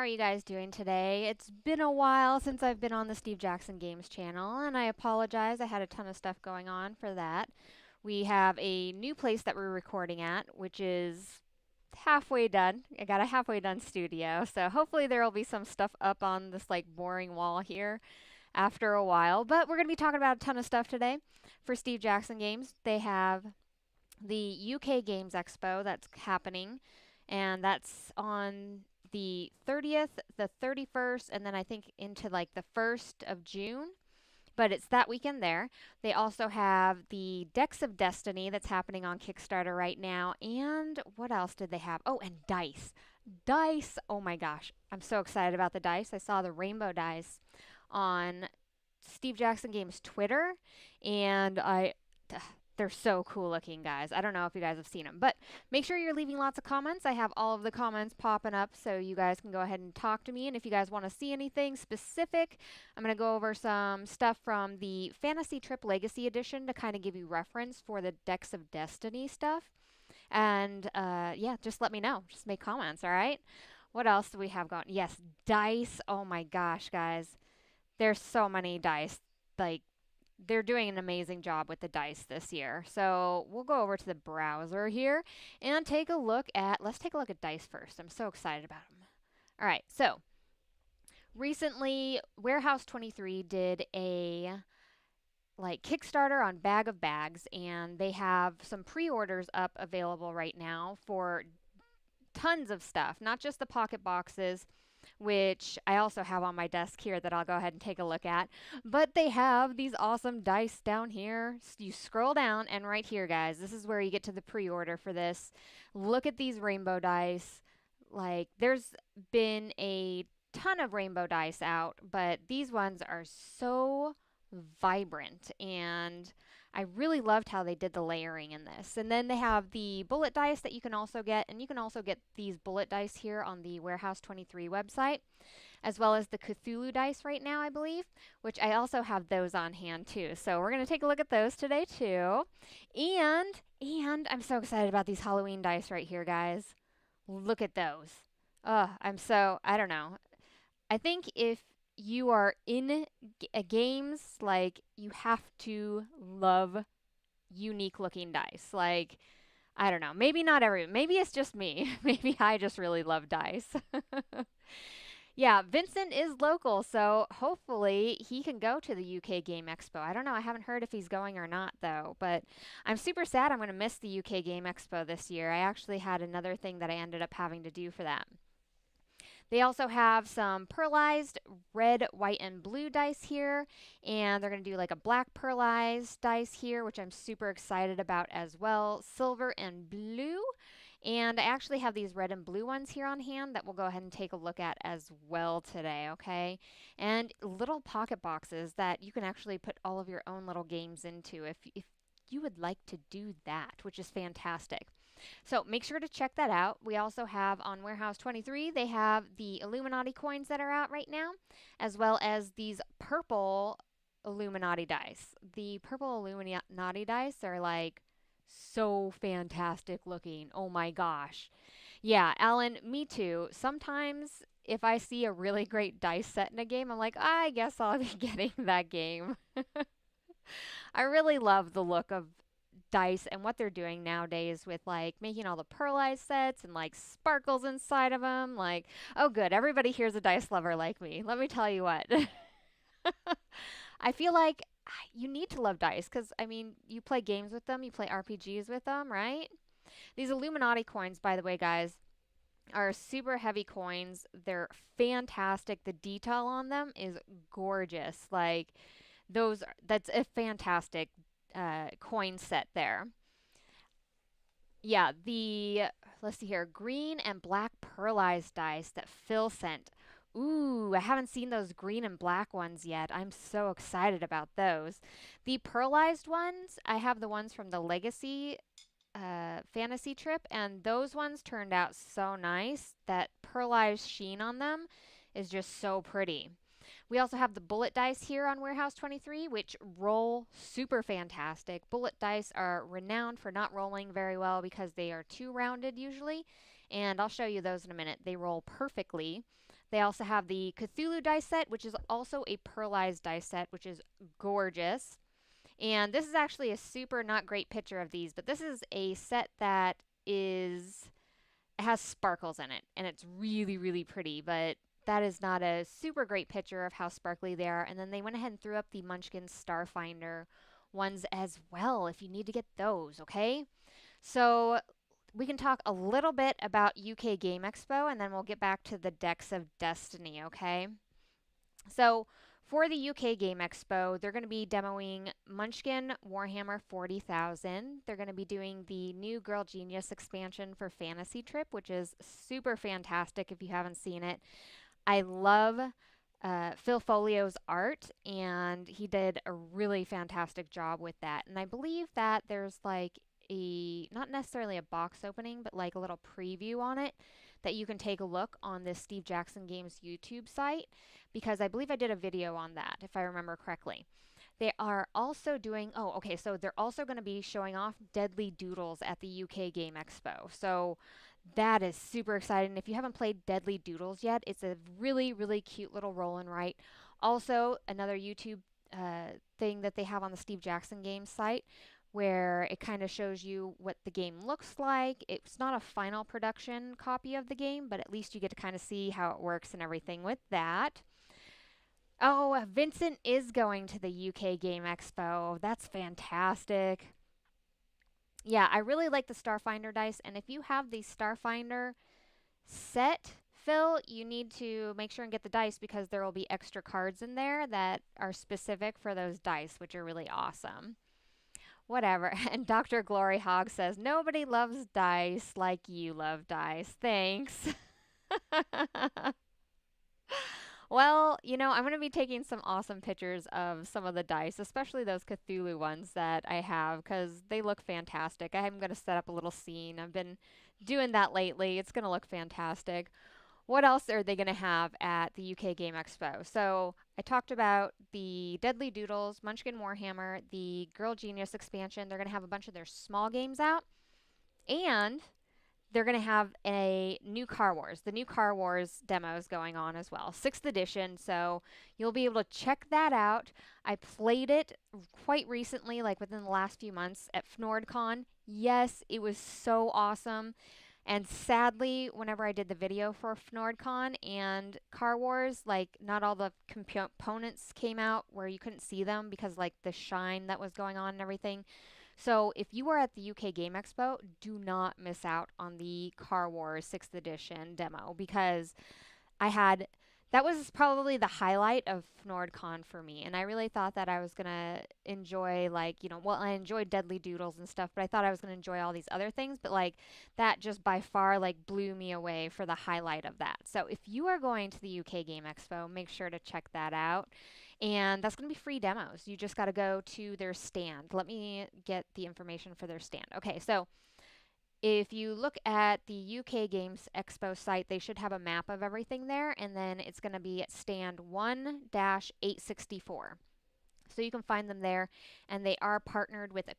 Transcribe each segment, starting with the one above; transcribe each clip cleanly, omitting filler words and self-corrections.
are you guys doing today? It's been a while since I've been on the Steve Jackson Games channel, and I apologize. I had a ton of stuff going on for that. We have a new place that we're recording at, which is halfway done. I got a halfway done studio, so hopefully there will be some stuff up on this like boring wall here after a while. But we're going to be talking about a ton of stuff today for Steve Jackson Games. They have the UK Games Expo that's happening, and that's on the 30th, the 31st, and then I think into like the 1st of June. But it's that weekend there. They also have the Decks of Destiny that's happening on Kickstarter right now. And what else did they have? Oh, and dice. Dice. Oh my gosh. I'm so excited about the dice. I saw the rainbow dice on Steve Jackson Games Twitter, and they're so cool looking, guys. I don't know if you guys have seen them, but make sure you're leaving lots of comments. I have all of the comments popping up so you guys can go ahead and talk to me. And if you guys want to see anything specific, I'm going to go over some stuff from the Fantasy Trip Legacy Edition to kind of give you reference for the Decks of Destiny stuff. And yeah, just let me know. Just make comments, all right? What else do we have going? Yes, dice. Oh my gosh, guys. There's so many dice. Like, they're doing an amazing job with the dice this year. So we'll go over to the browser here and let's take a look at dice first. I'm so excited about them. All right, so recently Warehouse 23 did a like Kickstarter on Bag of Bags, and they have some pre-orders up available right now for tons of stuff, not just the pocket boxes, which I also have on my desk here that I'll go ahead and take a look at. But they have these awesome dice down here. You scroll down, and right here, guys, this is where you get to the pre-order for this. Look at these rainbow dice. Like, there's been a ton of rainbow dice out, but these ones are so vibrant, and I really loved how they did the layering in this. And then they have the bullet dice that you can also get, and you can also get these bullet dice here on the Warehouse 23 website, as well as the Cthulhu dice right now, I believe, which I also have those on hand too. So we're going to take a look at those today too. And I'm so excited about these Halloween dice right here, guys. Look at those. I don't know. I think if you are in games, like, you have to love unique looking dice. Like, I don't know. Maybe not everyone. Maybe it's just me. Maybe I just really love dice. Yeah, Vincent is local, so hopefully he can go to the UK Game Expo. I don't know. I haven't heard if he's going or not, though. But I'm super sad I'm going to miss the UK Game Expo this year. I actually had another thing that I ended up having to do for that. They also have some pearlized red, white, and blue dice here, and they're going to do like a black pearlized dice here, which I'm super excited about as well. Silver and blue. And I actually have these red and blue ones here on hand that we'll go ahead and take a look at as well today, okay? And little pocket boxes that you can actually put all of your own little games into if you would like to do that, which is fantastic. So make sure to check that out. We also have on Warehouse 23, they have the Illuminati coins that are out right now, as well as these purple Illuminati dice. The purple Illuminati dice are like so fantastic looking. Oh my gosh. Yeah, Alan, me too. Sometimes if I see a really great dice set in a game, I'm like, I guess I'll be getting that game. I really love the look of dice and what they're doing nowadays with like making all the pearlized sets and like sparkles inside of them. Like, oh good, everybody here's a dice lover like me. Let me tell you what. I feel like you need to love dice because, I mean, you play games with them, you play RPGs with them, right? These Illuminati coins, by the way, guys, are super heavy coins. They're fantastic. The detail on them is gorgeous. Like, that's a fantastic coin set there. Yeah, let's see here, green and black pearlized dice that Phil sent. Ooh, I haven't seen those green and black ones yet. I'm so excited about those. The pearlized ones, I have the ones from the Legacy fantasy trip, and those ones turned out so nice. That pearlized sheen on them is just so pretty. We also have the bullet dice here on Warehouse 23, which roll super fantastic. Bullet dice are renowned for not rolling very well because they are too rounded usually, and I'll show you those in a minute. They roll perfectly. They also have the Cthulhu dice set, which is also a pearlized dice set, which is gorgeous. And this is actually a super not great picture of these, but this is a set that it has sparkles in it, and it's really, really pretty, but that is not a super great picture of how sparkly they are. And then they went ahead and threw up the Munchkin Starfinder ones as well, if you need to get those, okay? So we can talk a little bit about UK Game Expo, and then we'll get back to the Decks of Destiny, okay? So for the UK Game Expo, they're going to be demoing Munchkin Warhammer 40,000. They're going to be doing the new Girl Genius expansion for Fantasy Trip, which is super fantastic if you haven't seen it. I love Phil Folio's art, and he did a really fantastic job with that. And I believe that there's like not necessarily a box opening, but like a little preview on it that you can take a look on the Steve Jackson Games YouTube site, because I believe I did a video on that, if I remember correctly. They are also doing, oh, okay, so they're also going to be showing off Deadly Doodles at the UK Game Expo. So that is super exciting. If you haven't played Deadly Doodles yet, it's a really, really cute little roll and write. Also, another YouTube thing that they have on the Steve Jackson Games site, where it kind of shows you what the game looks like. It's not a final production copy of the game, but at least you get to kind of see how it works and everything with that. Oh, Vincent is going to the UK Game Expo. That's fantastic. Yeah, I really like the Starfinder dice, and if you have the Starfinder set, Phil, you need to make sure and get the dice, because there will be extra cards in there that are specific for those dice, which are really awesome. Whatever. And Dr. Gloryhougnd says, nobody loves dice like you love dice. Thanks. Well, I'm going to be taking some awesome pictures of some of the dice, especially those Cthulhu ones that I have, because they look fantastic. I'm going to set up a little scene. I've been doing that lately. It's going to look fantastic. What else are they going to have at the UK Game Expo? So I talked about the Deadly Doodles, Munchkin Warhammer, the Girl Genius expansion. They're going to have a bunch of their small games out. And they're going to have a new Car Wars. The new Car Wars demo is going on as well. 6th edition, so you'll be able to check that out. I played it quite recently, like within the last few months at FNORDCon. Yes, it was so awesome. And sadly, whenever I did the video for FNORDCon and Car Wars, like not all the components came out where you couldn't see them because like the shine that was going on and everything. So if you are at the UK Game Expo, do not miss out on the Car Wars 6th edition demo, because that was probably the highlight of FNORDCon for me. And I really thought that I was going to enjoy, like, well, I enjoyed Deadly Doodles and stuff, but I thought I was going to enjoy all these other things. But, like, that just by far, like, blew me away for the highlight of that. So if you are going to the UK Game Expo, make sure to check that out. And that's going to be free demos. You just got to go to their stand. Let me get the information for their stand. Okay, so if you look at the UK Games Expo site, they should have a map of everything there, and then it's going to be at stand 1-864. So you can find them there, and they are partnered with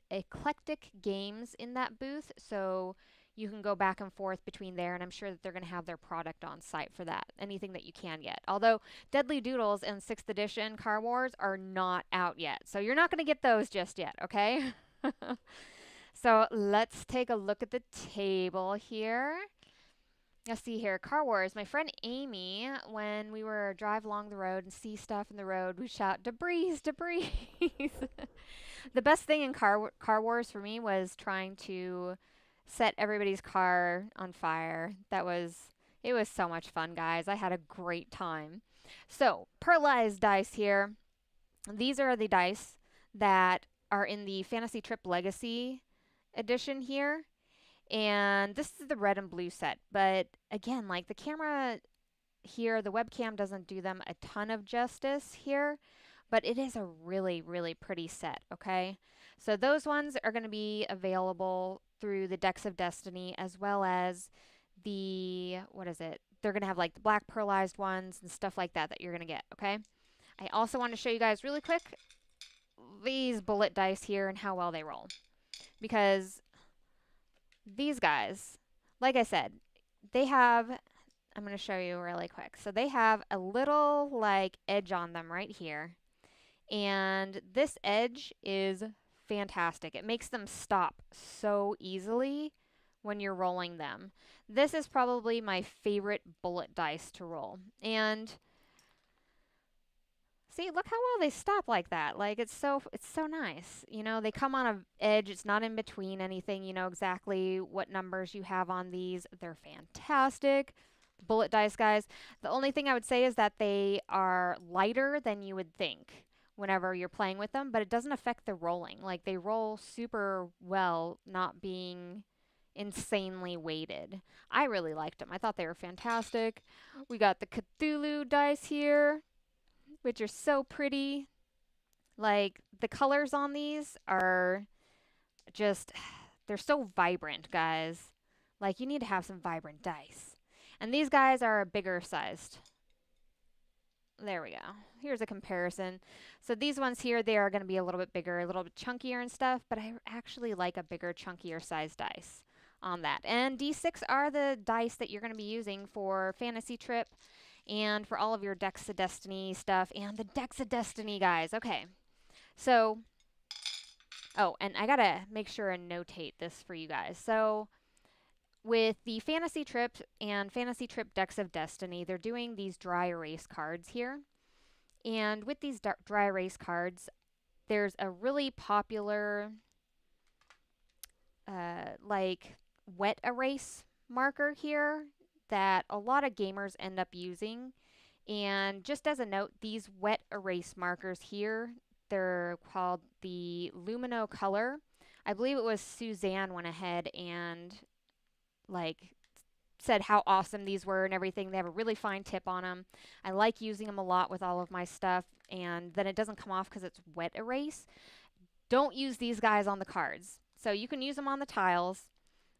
Eclectic Games in that booth, so you can go back and forth between there, and I'm sure that they're going to have their product on site for that, anything that you can get. Although Deadly Doodles and 6th edition Car Wars are not out yet, so you're not going to get those just yet, okay? So let's take a look at the table here. Let's see here. Car Wars. My friend Amy, when we were drive along the road and see stuff in the road, we shout, debris, debris. The best thing in Car Wars for me was trying to set everybody's car on fire. It was so much fun, guys. I had a great time. So, pearlized dice here. These are the dice that are in the Fantasy Trip Legacy edition here. And this is the red and blue set. But again, like the camera here, the webcam doesn't do them a ton of justice here. But it is a really, really pretty set, okay? So those ones are going to be available through the Decks of Destiny, as well as the, what is it? They're going to have like the black pearlized ones and stuff like that you're going to get, okay? I also want to show you guys really quick these bullet dice here and how well they roll. Because these guys, like I said, they have I'm going to show you really quick. So they have a little like edge on them right here. And this edge is fantastic. It makes them stop so easily when you're rolling them. This is probably my favorite bullet dice to roll. And see, look how well they stop like that. Like it's so nice. You know, they come on a edge. It's not in between anything. You know exactly what numbers you have on these. They're fantastic. Bullet dice, guys. The only thing I would say is that they are lighter than you would think whenever you're playing with them, but it doesn't affect the rolling. Like they roll super well, not being insanely weighted. I really liked them. I thought they were fantastic. We got the Cthulhu dice here, which are so pretty. Like the colors on these are just, they're so vibrant, guys. Like you need to have some vibrant dice. And these guys are bigger sized. There we go. Here's a comparison. So these ones here, they are going to be a little bit bigger, a little bit chunkier and stuff, but I actually like a bigger, chunkier size dice on that. And D6 are the dice that you're going to be using for Fantasy Trip and for all of your Decks of Destiny stuff and the Decks of Destiny, guys. Okay. So, oh, and I got to make sure and notate this for you guys. So, with the Fantasy Trip and Fantasy Trip Decks of Destiny, they're doing these dry erase cards here. And with these dry erase cards, there's a really popular, like, wet erase marker here that a lot of gamers end up using. And just as a note, these wet erase markers here, they're called the Lumino Color. I believe it was Suzanne went ahead and like said how awesome these were and everything. They have a really fine tip on them. I like using them a lot with all of my stuff, and then it doesn't come off because it's wet erase. Don't use these guys on the cards. So you can use them on the tiles.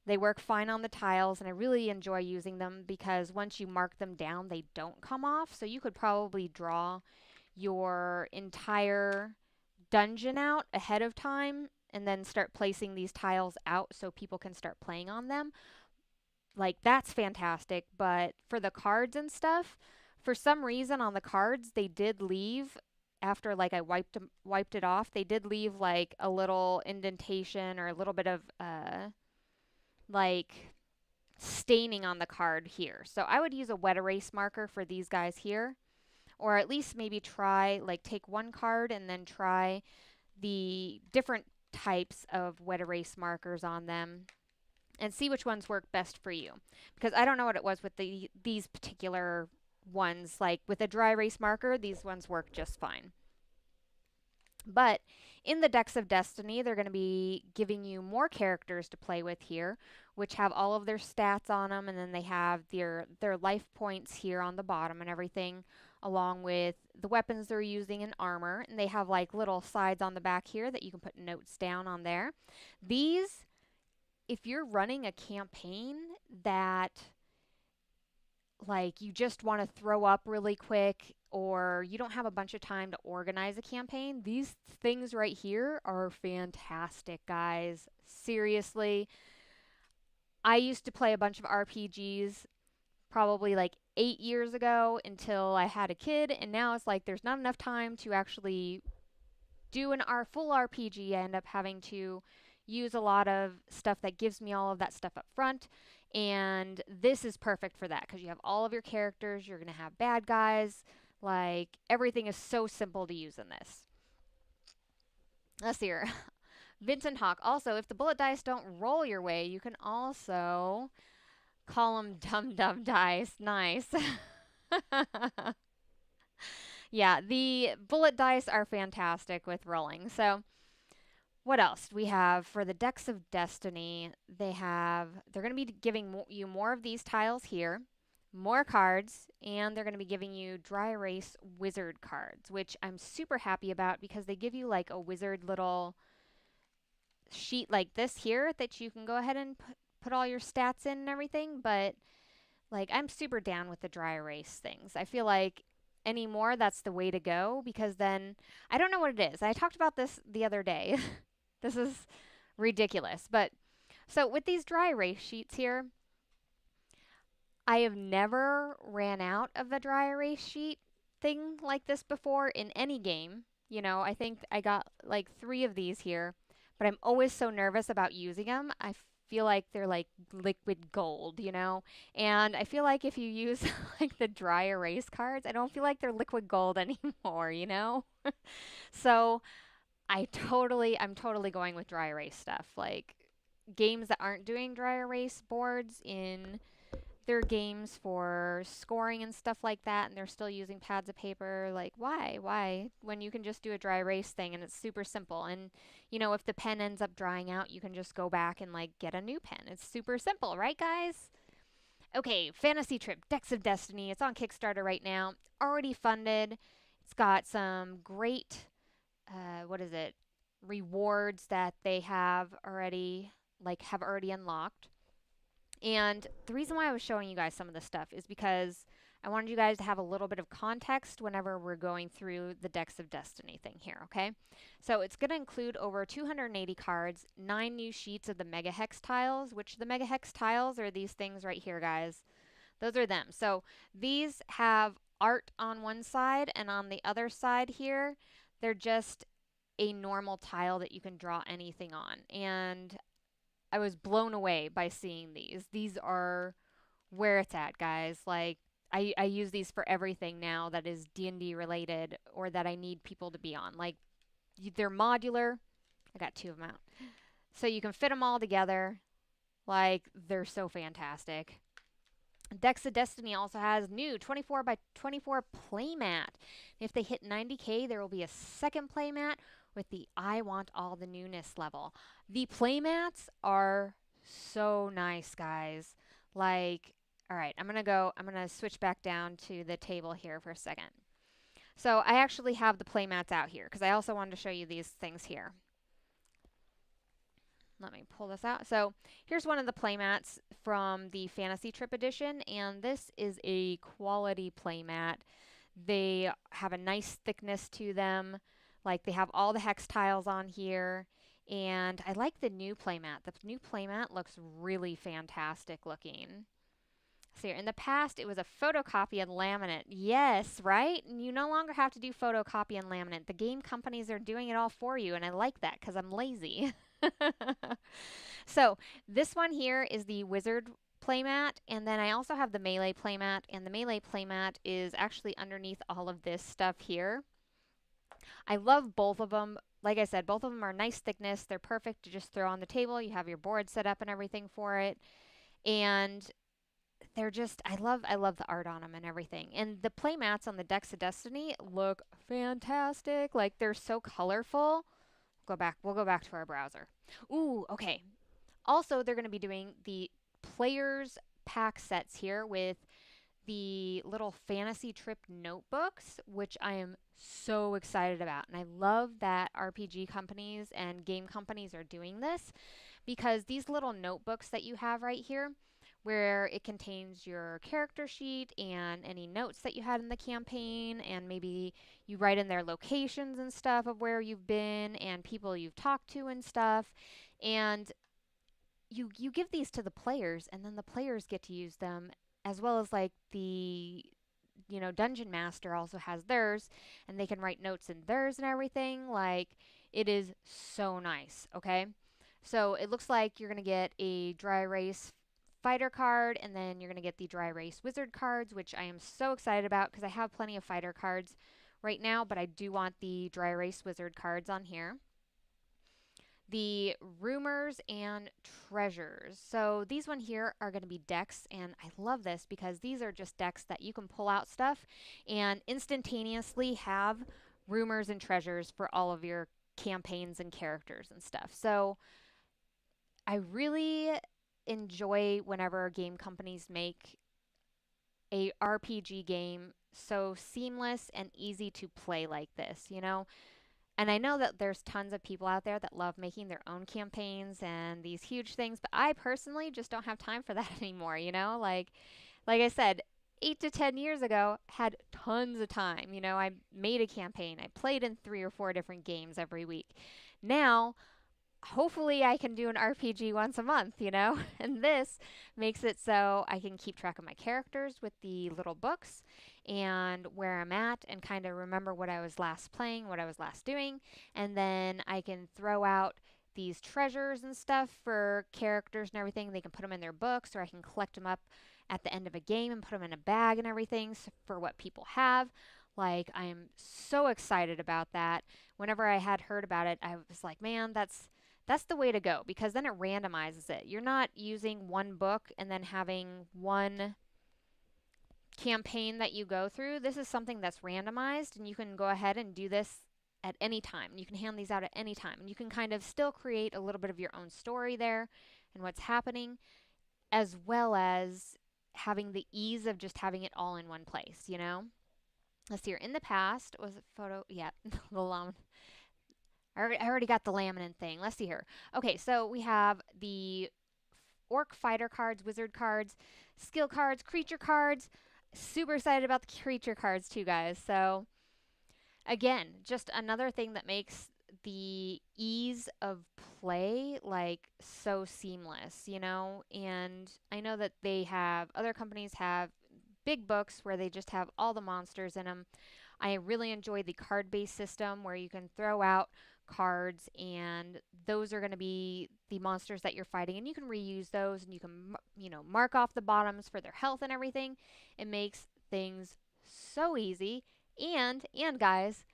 They work fine on the tiles, and I really enjoy using them because once you mark them down, they don't come off. So you could probably draw your entire dungeon out ahead of time and then start placing these tiles out so people can start playing on them. Like, that's fantastic, but for the cards and stuff, for some reason on the cards, they did leave, after, like, I wiped it off, they did leave, like, a little indentation or a little bit of, like, staining on the card here. So I would use a wet erase marker for these guys here, or at least maybe try, like, take one card and then try the different types of wet erase markers on them and see which ones work best for you. Because I don't know what it was with these particular ones. Like with a dry erase marker, these ones work just fine. But in the Decks of Destiny, they're going to be giving you more characters to play with here, which have all of their stats on them, and then they have their life points here on the bottom and everything, along with the weapons they're using and armor. And they have like little sides on the back here that you can put notes down on there. These, if you're running a campaign that like you just want to throw up really quick or you don't have a bunch of time to organize a campaign, these things right here are fantastic, guys. Seriously. I used to play a bunch of RPGs probably like 8 years ago until I had a kid, and now it's like there's not enough time to actually do our full RPG. I end up having to use a lot of stuff that gives me all of that stuff up front, and this is perfect for that because you have all of your characters, you're going to have bad guys, like everything is so simple to use in this. Let's see here. Vincent Hawk, also, if the bullet dice don't roll your way, you can also call them dum-dum dice. Nice. Yeah, the bullet dice are fantastic with rolling. So what else we have for the Decks of Destiny? They're going to be giving you more of these tiles here, more cards, and they're going to be giving you dry erase wizard cards, which I'm super happy about because they give you like a wizard little sheet like this here that you can go ahead and put all your stats in and everything. But like, I'm super down with the dry erase things. I feel like anymore that's the way to go because then I don't know what it is. I talked about this the other day. This is ridiculous. But so with these dry erase sheets here, I have never ran out of a dry erase sheet thing like this before in any game. You know, I think I got like 3 of these here, but I'm always so nervous about using them. I feel like they're like liquid gold, you know? And I feel like if you use like the dry erase cards, I don't feel like they're liquid gold anymore, you know? So I'm totally going with dry erase stuff. Like games that aren't doing dry erase boards in their games for scoring and stuff like that, and they're still using pads of paper. Like, why? Why? When you can just do a dry erase thing and it's super simple. And, you know, if the pen ends up drying out, you can just go back and, like, get a new pen. It's super simple, right, guys? Okay, Fantasy Trip, Decks of Destiny. It's on Kickstarter right now. Already funded. It's got some great, what is it? Rewards that they have already, have already unlocked. And the reason why I was showing you guys some of this stuff is because I wanted you guys to have a little bit of context whenever we're going through the Decks of Destiny thing here, okay? So it's going to include over 280 cards, 9 new sheets of the Mega Hex tiles, which the Mega Hex tiles are these things right here, guys. Those are them. So these have art on one side, and on the other side here, they're just a normal tile that you can draw anything on. And I was blown away by seeing these. These are where it's at, guys. Like I use these for everything now that is D&D related or that I need people to be on. Like they're modular. I got 2 of them out. So you can fit them all together. Like they're so fantastic. Decks of Destiny also has new 24 by 24 playmat. If they hit 90K, there will be a second playmat with the I Want All the Newness level. The playmats are so nice, guys. Like, all right, I'm going to switch back down to the table here for a second. So I actually have the playmats out here because I also wanted to show you these things here. Let me pull this out. So here's one of the playmats from the Fantasy Trip edition, and this is a quality playmat. They have a nice thickness to them. Like they have all the hex tiles on here. And I like the new playmat. The new playmat looks really fantastic looking. So in the past, it was a photocopy and laminate. Yes, right? And you no longer have to do photocopy and laminate. The game companies are doing it all for you, and I like that because I'm lazy. So this one here is the wizard playmat, and then I also have the melee playmat, and the melee playmat is actually underneath all of this stuff here. I love both of them. Like I said, both of them are nice thickness. They're perfect to just throw on the table. You have your board set up and everything for it. And they're just I love the art on them and everything. And the playmats on the Decks of Destiny look fantastic. Like they're so colorful. We'll go back to our browser. Ooh, okay. Also, they're going to be doing the players pack sets here with the little fantasy trip notebooks, which I am so excited about. And I love that RPG companies and game companies are doing this because these little notebooks that you have right here, where it contains your character sheet and any notes that you had in the campaign, and maybe you write in their locations and stuff of where you've been and people you've talked to and stuff. And you give these to the players, and then the players get to use them as well as like the dungeon master also has theirs, and they can write notes in theirs and everything. Like it is so nice. Okay, so it looks like you're gonna get a dry erase fighter card, and then you're gonna get the dry erase wizard cards, which I am so excited about because I have plenty of fighter cards right now, but I do want the dry erase wizard cards on here. The rumors and treasures. So these one here are going to be decks, and I love this because these are just decks that you can pull out stuff and instantaneously have rumors and treasures for all of your campaigns and characters and stuff. So I really enjoy whenever game companies make a RPG game so seamless and easy to play like this, you know? And I know that there's tons of people out there that love making their own campaigns and these huge things, but I personally just don't have time for that anymore, you know? Like I said, 8 to 10 years ago, had tons of time. You know, I made a campaign. I played in 3 or 4 different games every week. Now, hopefully I can do an RPG once a month, you know? And this makes it so I can keep track of my characters with the little books and where I'm at and kind of remember what I was last playing, what I was last doing. And then I can throw out these treasures and stuff for characters and everything. They can put them in their books, or I can collect them up at the end of a game and put them in a bag and everything for what people have. Like, I am so excited about that. Whenever I had heard about it, I was like, man, that's the way to go, because then it randomizes it. You're not using one book and then having one campaign that you go through. This is something that's randomized, and you can go ahead and do this at any time. You can hand these out at any time, and you can kind of still create a little bit of your own story there and what's happening, as well as having the ease of just having it all in one place, you know? Let's see here. In the past, was it photo? Yeah, the I already got the laminin thing. Let's see here. Okay, so we have the orc fighter cards, wizard cards, skill cards, creature cards. Super excited about the creature cards too, guys. So again, just another thing that makes the ease of play like so seamless, you know? And I know that other companies have big books where they just have all the monsters in them. I really enjoy the card-based system where you can throw out cards, and those are going to be the monsters that you're fighting, and you can reuse those, and you can, you know, mark off the bottoms for their health and everything. It makes things so easy. And guys,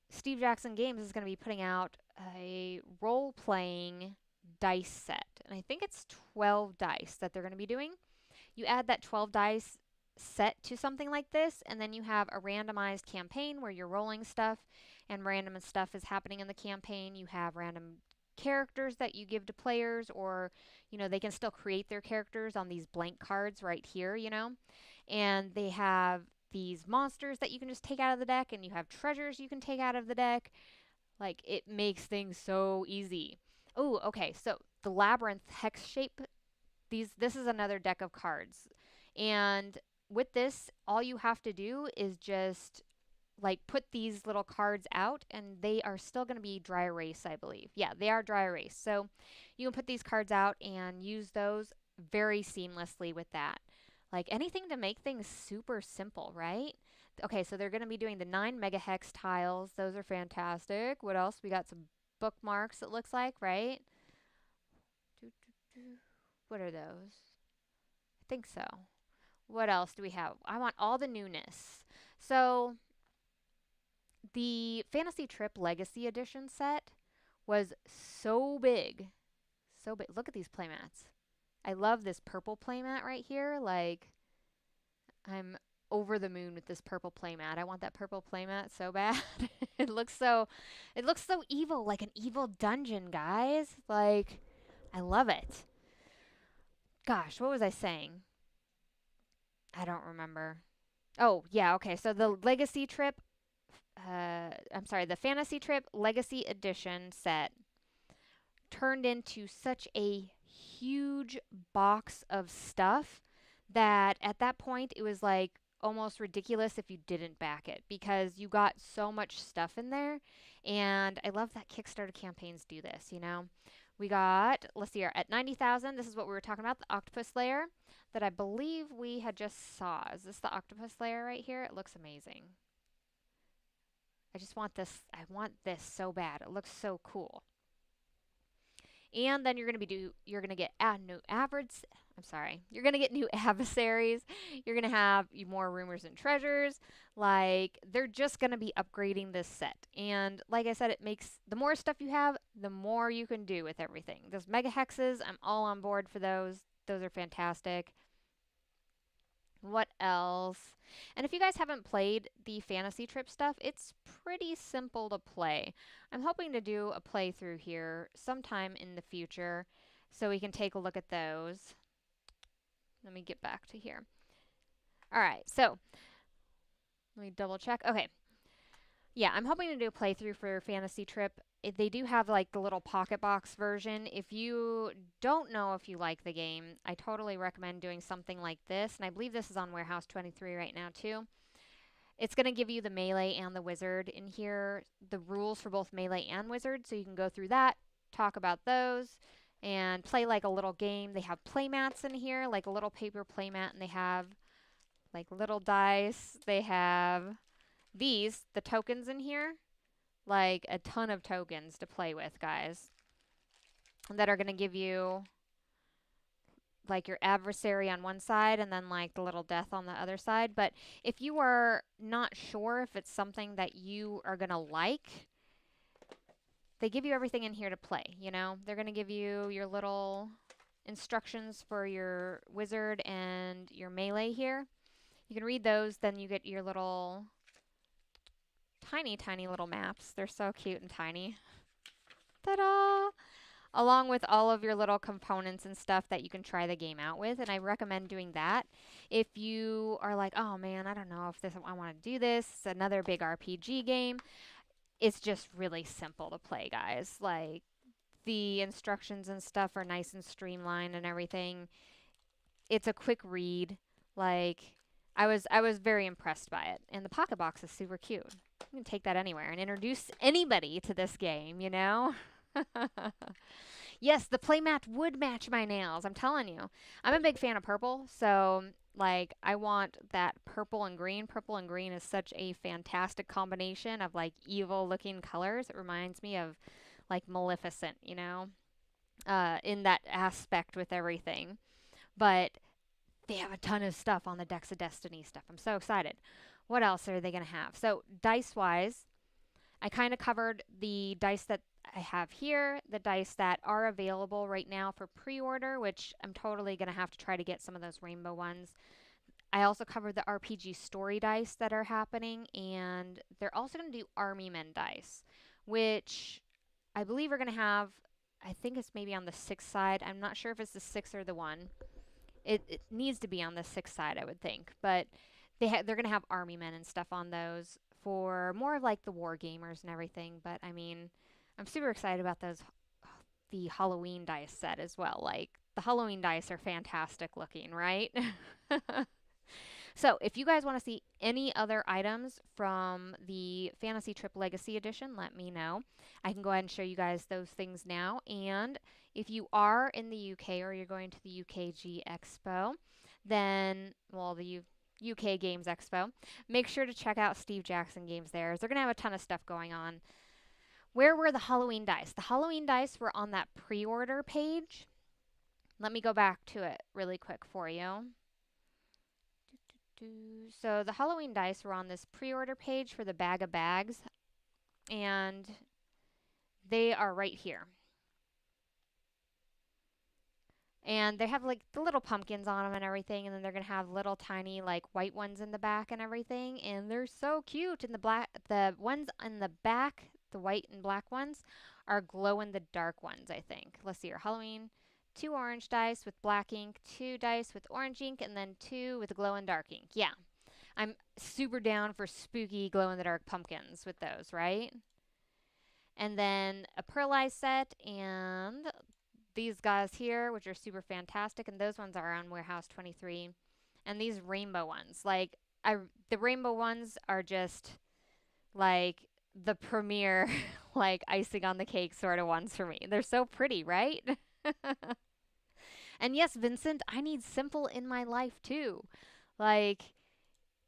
Steve Jackson Games is going to be putting out a role-playing dice set, and I think it's 12 dice that they're going to be doing. You add that 12 dice set to something like this, and then you have a randomized campaign where you're rolling stuff and random stuff is happening in the campaign. You have random characters that you give to players, or, you know, they can still create their characters on these blank cards right here, you know. And they have these monsters that you can just take out of the deck, and you have treasures you can take out of the deck. Like, it makes things so easy. Oh, okay. So the labyrinth hex shape, this is another deck of cards. And with this, all you have to do is just like put these little cards out, and they are still going to be dry erase, I believe. Yeah, they are dry erase. So you can put these cards out and use those very seamlessly with that. Like, anything to make things super simple, right? Okay, so they're going to be doing the 9 megahex tiles. Those are fantastic. What else? We got some bookmarks, it looks like, right? What are those? I think so. What else do we have? I want all the newness. So the Fantasy Trip Legacy Edition set was so big. So big. Look at these playmats. I love this purple playmat right here. Like, I'm over the moon with this purple playmat. I want that purple playmat so bad. It looks so evil, like an evil dungeon, guys. Like, I love it. Gosh, what was I saying? I don't remember. Oh, yeah, okay. So the Legacy Trip, the Fantasy Trip Legacy Edition set turned into such a huge box of stuff that at that point it was like almost ridiculous if you didn't back it, because you got so much stuff in there. And I love that Kickstarter campaigns do this, you know. We got, let's see here, at 90,000, this is what we were talking about, the octopus layer that I believe we had just saw. Is this the octopus layer right here? It looks amazing. I just want this. I want this so bad. It looks so cool. And then you're gonna get new average. I'm sorry. You're gonna get new adversaries. You're gonna have more rumors and treasures. Like, they're just gonna be upgrading this set. And like I said, it makes the more stuff you have, the more you can do with everything. Those mega hexes, I'm all on board for those. Those are fantastic. What else? And if you guys haven't played the Fantasy Trip stuff, it's pretty simple to play. I'm hoping to do a playthrough here sometime in the future so we can take a look at those. Let me get back to here. All right, so let me double check. Okay. Yeah, I'm hoping to do a playthrough for Fantasy Trip. They do have like the little pocket box version. If you don't know if you like the game, I totally recommend doing something like this. And I believe this is on Warehouse 23 right now too. It's going to give you the melee and the wizard in here, the rules for both melee and wizard, so you can go through that, talk about those and play like a little game. They have play mats in here, like a little paper play mat, and they have like little dice. They have the tokens in here, like a ton of tokens to play with, guys, that are going to give you like your adversary on one side and then like the little death on the other side. But if you are not sure if it's something that you are going to like, they give you everything in here to play, you know? They're going to give you your little instructions for your wizard and your melee here. You can read those, then you get your little tiny, tiny little maps. They're so cute and tiny. Ta-da! Along with all of your little components and stuff that you can try the game out with, and I recommend doing that. If you are like, oh man, I don't know if I want to do this, it's another big RPG game, it's just really simple to play, guys. Like, the instructions and stuff are nice and streamlined and everything. It's a quick read. Like, I was very impressed by it. And the pocket box is super cute. You can take that anywhere and introduce anybody to this game, you know? Yes, the playmat would match my nails. I'm telling you. I'm a big fan of purple, so like I want that purple and green. Purple and green is such a fantastic combination of like evil looking colors. It reminds me of like Maleficent, you know, in that aspect with everything. But they have a ton of stuff on the Decks of Destiny stuff. I'm so excited. What else are they going to have? So, dice wise, I kind of covered the dice that I have here, the dice that are available right now for pre order, which I'm totally going to have to try to get some of those rainbow ones. I also covered the RPG story dice that are happening, and they're also going to do Army Men dice, which I believe are going to have, I think it's maybe on the 6 side. I'm not sure if it's the 6 or the 1. It needs to be on the 6 side, I would think. But they're going to have army men and stuff on those for more of like the war gamers and everything. But I mean, I'm super excited about those, the Halloween dice set as well. Like, the Halloween dice are fantastic looking, right? So, if you guys want to see any other items from the Fantasy Trip Legacy Edition, let me know. I can go ahead and show you guys those things now. And if you are in the UK or you're going to the UKG Expo, then, well, the UK Games Expo, make sure to check out Steve Jackson Games there. They're going to have a ton of stuff going on. Where were the Halloween dice? The Halloween dice were on that pre-order page. Let me go back to it really quick for you. So the Halloween dice were on this pre-order page for the bag of bags, and they are right here. And they have like the little pumpkins on them and everything, and then they're gonna have little tiny like white ones in the back and everything, and they're so cute. And the ones in the back, the white and black ones, are glow in the dark ones, I think. Let's see here, Halloween. 2 orange dice with black ink, 2 dice with orange ink, and then 2 with glow in dark ink. Yeah, I'm super down for spooky glow in the dark pumpkins with those, right? And then a pearlized set and these guys here, which are super fantastic, and those ones are on Warehouse 23. And these rainbow ones, like the rainbow ones are just like the premier like icing on the cake sort of ones for me. They're so pretty, right? And yes, Vincent, I need simple in my life too. Like,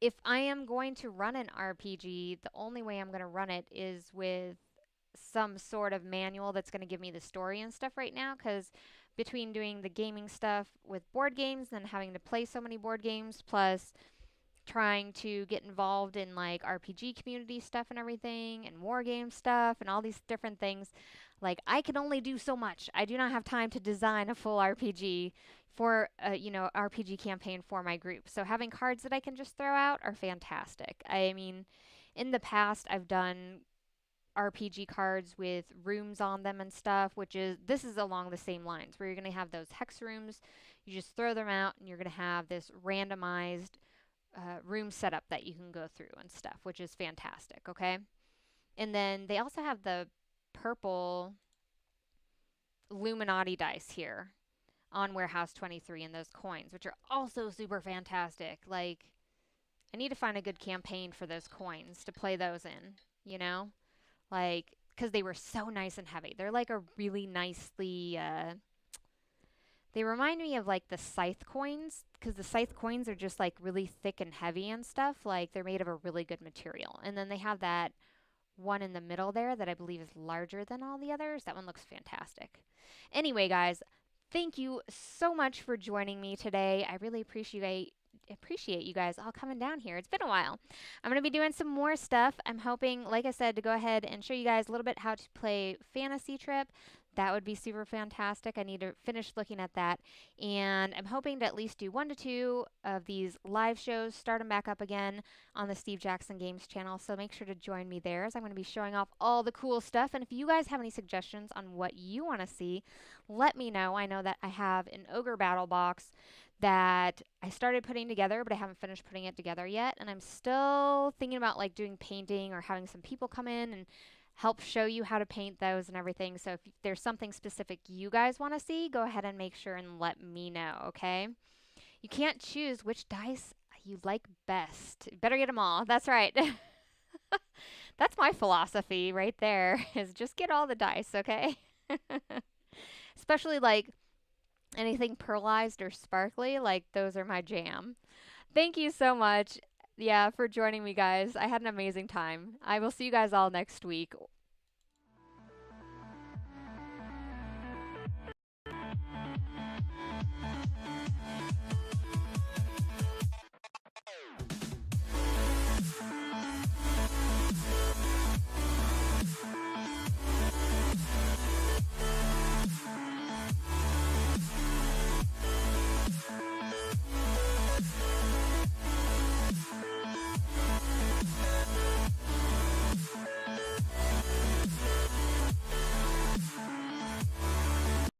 if I am going to run an RPG, the only way I'm going to run it is with some sort of manual that's going to give me the story and stuff right now, because between doing the gaming stuff with board games and having to play so many board games, plus trying to get involved in like RPG community stuff and everything, and war game stuff, and all these different things, like I can only do so much. I do not have time to design a full RPG for RPG campaign for my group. So having cards that I can just throw out are fantastic. I mean, in the past I've done RPG cards with rooms on them and stuff, this is along the same lines where you're going to have those hex rooms. You just throw them out and you're going to have this randomized room setup that you can go through and stuff, which is fantastic, okay? And then they also have the purple Illuminati dice here on Warehouse 23 and those coins, which are also super fantastic. Like, I need to find a good campaign for those coins to play those in, you know? Like, because they were so nice and heavy. They're like a really nicely, they remind me of like the scythe coins, because the scythe coins are just like really thick and heavy and stuff. Like they're made of a really good material. And then they have that one in the middle there that I believe is larger than all the others. That one looks fantastic. Anyway, guys, thank you so much for joining me today. I really appreciate you guys all coming down here. It's been a while. I'm going to be doing some more stuff. I'm hoping, like I said, to go ahead and show you guys a little bit how to play Fantasy Trip. That would be super fantastic. I need to finish looking at that. And I'm hoping to at least do 1 to 2 of these live shows, start them back up again on the Steve Jackson Games channel. So make sure to join me there as I'm going to be showing off all the cool stuff. And if you guys have any suggestions on what you want to see, let me know. I know that I have an Ogre Battle box that I started putting together, but I haven't finished putting it together yet. And I'm still thinking about like doing painting or having some people come in and help show you how to paint those and everything. So if there's something specific you guys want to see, go ahead and make sure and let me know, okay? You can't choose which dice you like best. Better get them all. That's right. That's my philosophy right there, is just get all the dice, okay? Especially like anything pearlized or sparkly, like those are my jam. Thank you so much, yeah, for joining me, guys. I had an amazing time. I will see you guys all next week.